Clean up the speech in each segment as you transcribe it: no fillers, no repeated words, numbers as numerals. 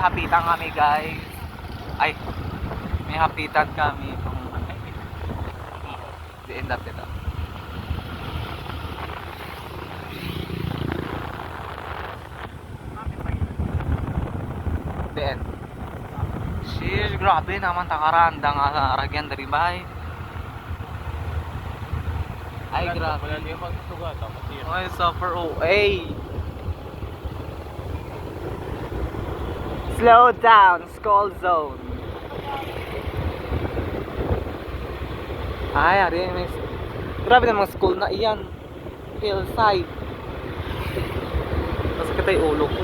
hapitan kami guys. Ay, may hapitan kami. Di end up ito. The end. Sheesh, grabe naman takaranda nga sa aragyan dari bay. Ay, grabe. Ay, suffer OA. Slow down, skull zone. Ay, ari may grabe namang school na iyan. Hillside. Tapos katay ulo ko.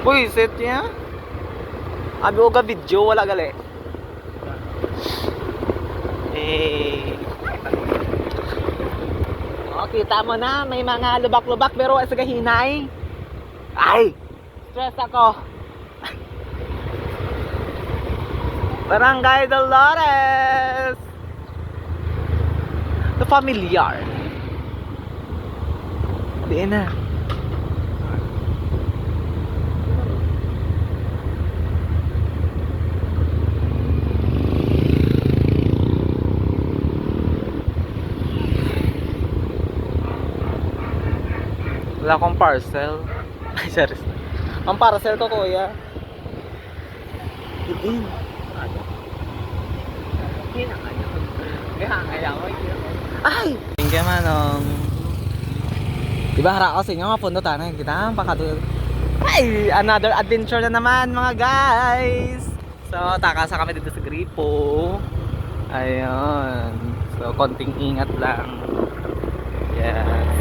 Uy, set niya? Abi o ga video, wala gali. Oh, kita mo na, may mga lubak-lubak pero sa gahinay. Ay, stress ako. Barangay Dolores. The familiar. Di na. Wala akong parcel. Ay, serious. Ang parcel ko, kuya. Diin. Ay! Tingnan manong. Diba hara ko sa inyo mga pundo tanan. Kita pakadul. Ay! Another adventure na naman mga guys. So, takasa kami dito sa Gripo. Ayun. So, konting ingat lang. Yes.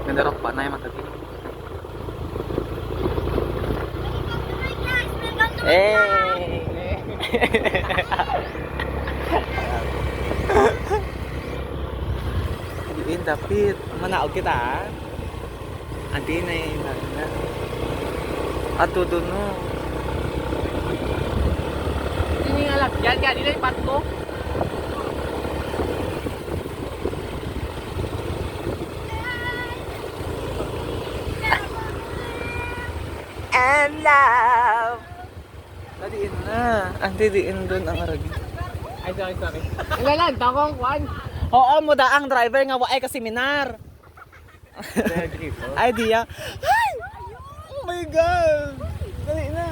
Nandarok pa na yung matagin. Hey! Diin dapit. Manaog kita ha. Andi na yung ato doon no. Hindi nga lang. Yan yan. Hindi na yung pat ko. And love. Nadiin na. Andi diin doon ang aragi. Ay, sorry. Ngalan, takong kwan. Oo, mo da ang driver nga waay ka seminar. Ay, diya. Ay! Oh my God! Dali na.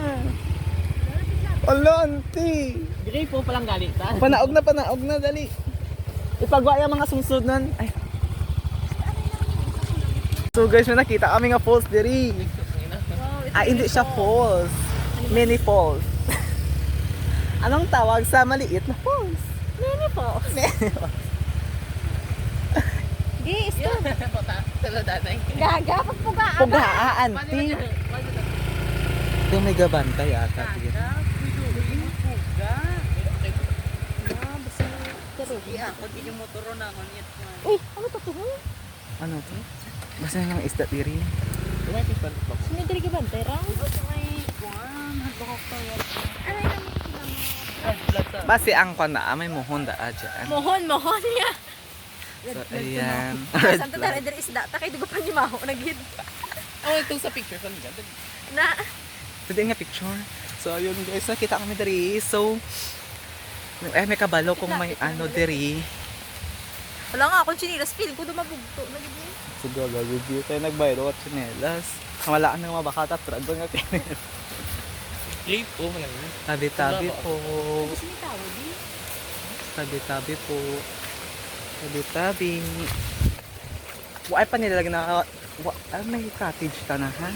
Olo, auntie. Dili po palang galit ta. Panaog na, dali. Ipagwa yung mga sumsudan. Ay. So guys, may nakita kami nga falls diri. Ah, hindi siya falls. Mini falls. Anong tawag sa maliit na falls? Mini falls. Di, stop. Gaga, pagpugaan. Pugaa, auntie. Ito may gabantay ata. Uy, ano to to? Ano to? Basta yung isda diri. Sino diri ka bantay ra? Basi ang kwana, may mohon da dyan. Mohon niya. So, ayan. Santa tara diri isda, ta kay dugo pa ni maho nagid. Oh, ito sa picture sa mga. Na. Pwede nga picture. So, ayun guys, nakita kami diri. So, may kabalo kung may ano diri. Wala nga akong chinilas, feel ko dumabugto nagid ni. Siguro, review tayo nagbayro at chinelas. Kamalaan ng mga bakata, trado nga chinelas. Late po mo lang. Tabi-tabi po. Gusto ni tawo di. Tabi-tabi po. Tabi-tabi. Ay pa nilalagay na, may cottage ta na ha?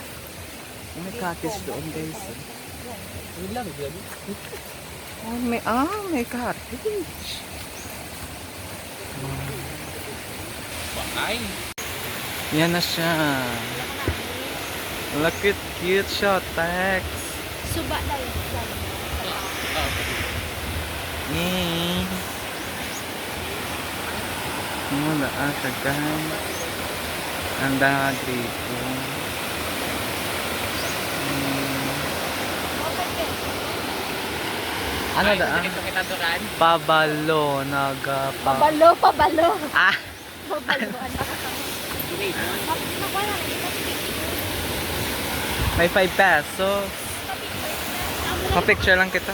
May cottage doon guys. Hindi lang, grabe. Oh, may cottage. Bakay. Yan na siya. Look at cute siya, Tex. Suba daw. Eh. Ano na tagay. Anda dito. Ano da? Ito kita duran. Pabalo, nagapa. Pabalo. Ah, Pabalo. Anak ka sa may 5 pesos. Pa-picture lang kita.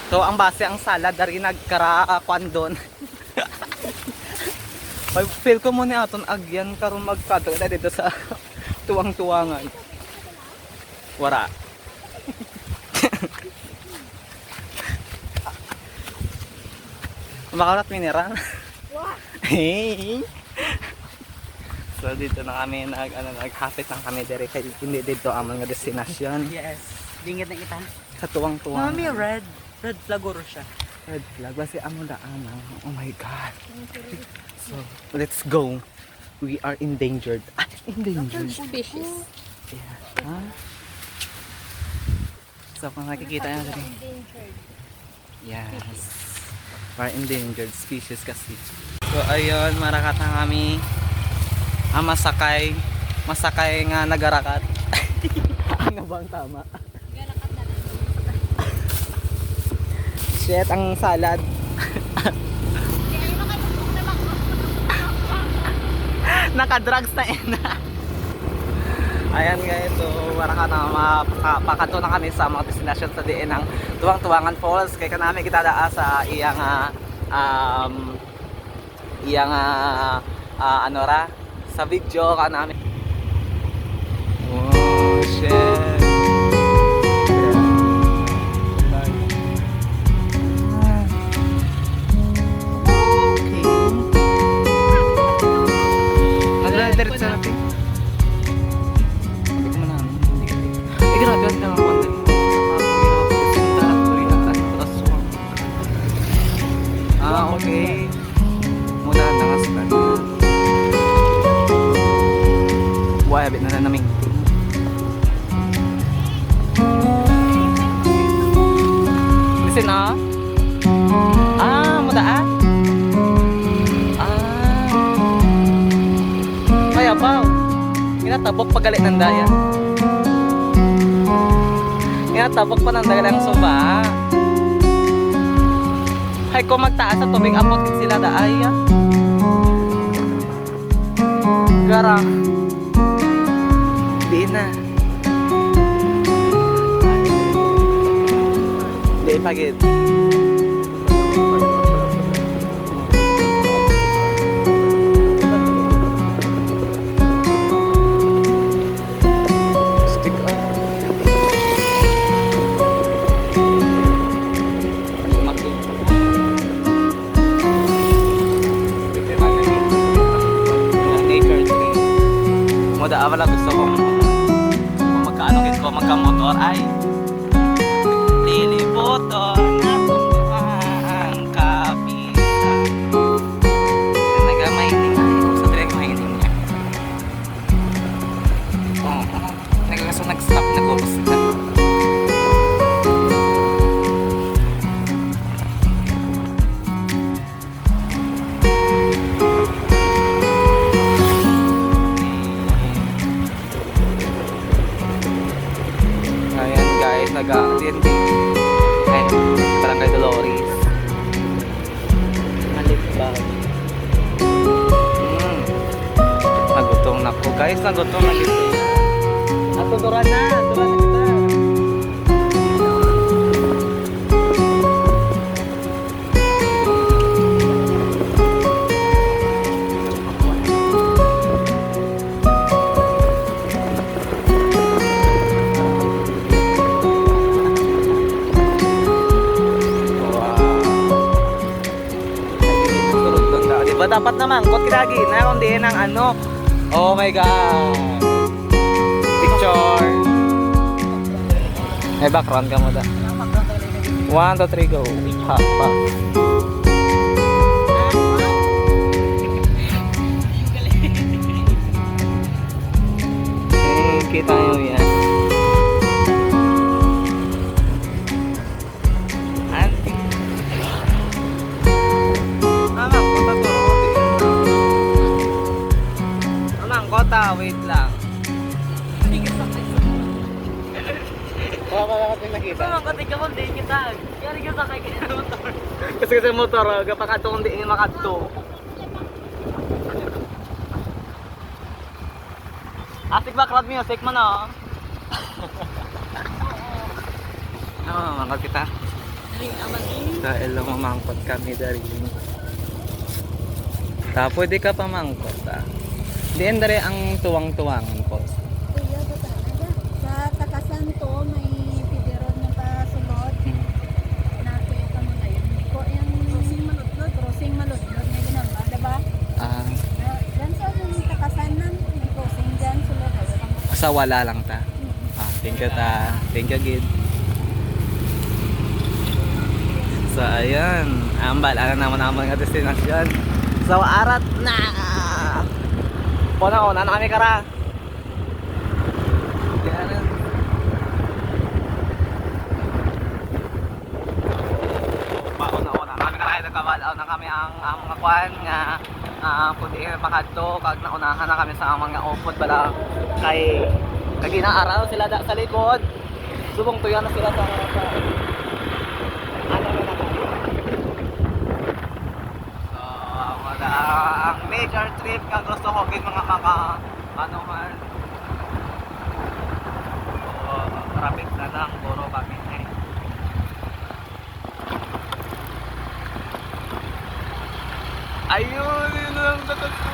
So ang base ang salad dari nagkarakuan doon. Feel ko mo ni aton agyan karon magkato na dito sa tuwang-tuwangan. Wara. Makarat mineral. Hey. So dito na kami naghapit lang kami dire kay hindi dito amon nga destinasyon. Yes. Dingit na kita. Sa tuwang-tuwangan. Mami, red flag oro siya. Red flag. Basi amo daan. Oh my God. So, let's go. We are endangered. Ah, endangered. Species. Yeah. Ha? So, kung nakikita nyo rin. Yes. We're endangered species kasi. So, ayun. Marakat na kami. Masakay. Masakay nga nagarakat. Ano ba ang tama? Shit, ang salad. Naka-drugs na yun. Ayan guys, so wala na mapakato na kami sa mga destination sa diin ng Tuwang-Tuwangan Falls. Kaya ka namin kita daa sa iyang ano ra sa video ka namin. Oh shit. Naglaladirit sa natin. Hindi ko man namin. Eh, grabe ang tanong ko. Okay. Muna na nga sila. Buhay, habit na namin. Listen na. Muda Kaya ba? Minatabok pagalit ng daya. Minatabok pa ng daya ng suba. Hay ko magtaas sa tubig abot din sila daaya. Gara. Di na. Di pagit. Wala gusto kong magkaano kit ko magkamotor ay liliboto na ang kapitan nagamaining sa direct maining niya nagkaso nag-stop nag-oros na ayan guys, nagutom na kita. Natuduran na kita. Diba dapat naman kot kiragi na kung diin ang ano. Oh my god. Picture. May background ka mo da. 1, 2, 3 go. Ha, pa. Kita nyo yan. Kota, wait lang. Baka malakot yung nakita. Kating ka mo, di kita. Kaya ka sakay ka ng motor. Kasi motor, kapag kung hindi makadto. Asik background music mo na. Mangkot kita. Dahil lang mamangkot kami dari. Pwede ka pamangkot Diyan dere ang tuwang-tuwangan po. Kuya, ba talaga? Sa Takasan to, may pideron na pasunod. Nakita mo na yun. Ko yung crossing maludlod na yun ba? Diba? Yan sa yung Takasan na, may crossing dyan. Sulod. Sa wala lang ta. Thank you ta. Thank you gid. So ayan, ambal ana naman ang mga destinasyon. So arat na. Una na kami kara. Diyan. Una kami kara nagkabalaw na kami ang mga kwan nga pundi makadto kag naunahan na kami sa mga upod bala kay kaginaaraw sila sa likod. Subong tuyan na sila sa ang major trip kag gusto ko gid mga ano man traffic na lang puro kami ayun yun lang dapat ko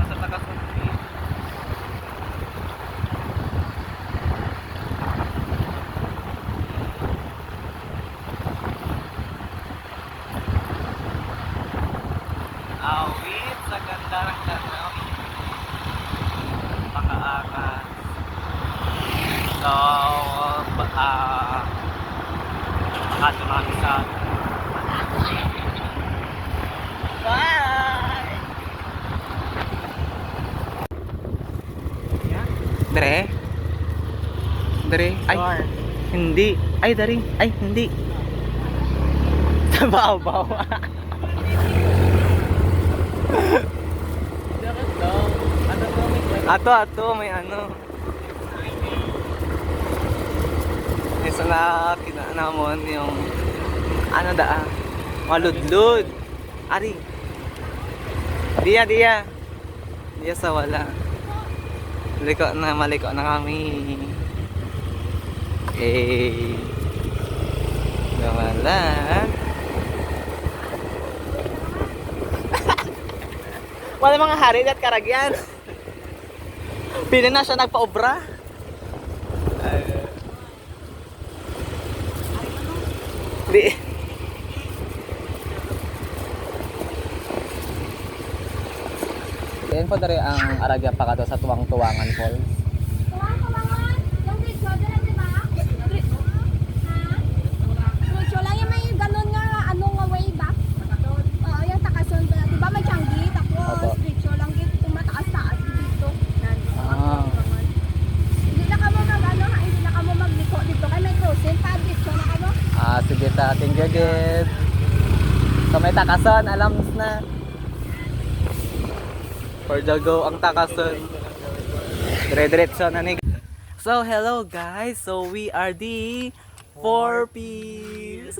sa Takasunti. Awit sa ganda ng danaw. Pakaangas. So, makato na kami sa bye! Dere? Dere? Ay, hindi. Ay, dari. Ay, hindi. Sa baw-baw. Ato, may ano. Isa na kinanamon yung ano maludlod. Ari. Diya sa wala. Maliko na kami. Wala. Wala mga hari at karagyan. Pili na siya nagpa-obra. Di. Diyan po dari ang aragya pa kato sa Tuwang-Tuwangan Falls. Tuwang-tuwangan? Yung Grisyo, dyan di ba? Grisyo lang yung may ganun nga, ano nga way back. Oo, yung Takason. Di ba may Changi? Tapos Grisyo lang dito, tumataas-taas dito. Hindi na ka mo hindi na ka mo magliko dito. Kaya may crossing pa, Grisyo na ka mo. Sige ta, thank you again. So may Takason, alam na. For the go ang Takason. Dire-diretso na ni. So hello guys, so we are the 4Ps.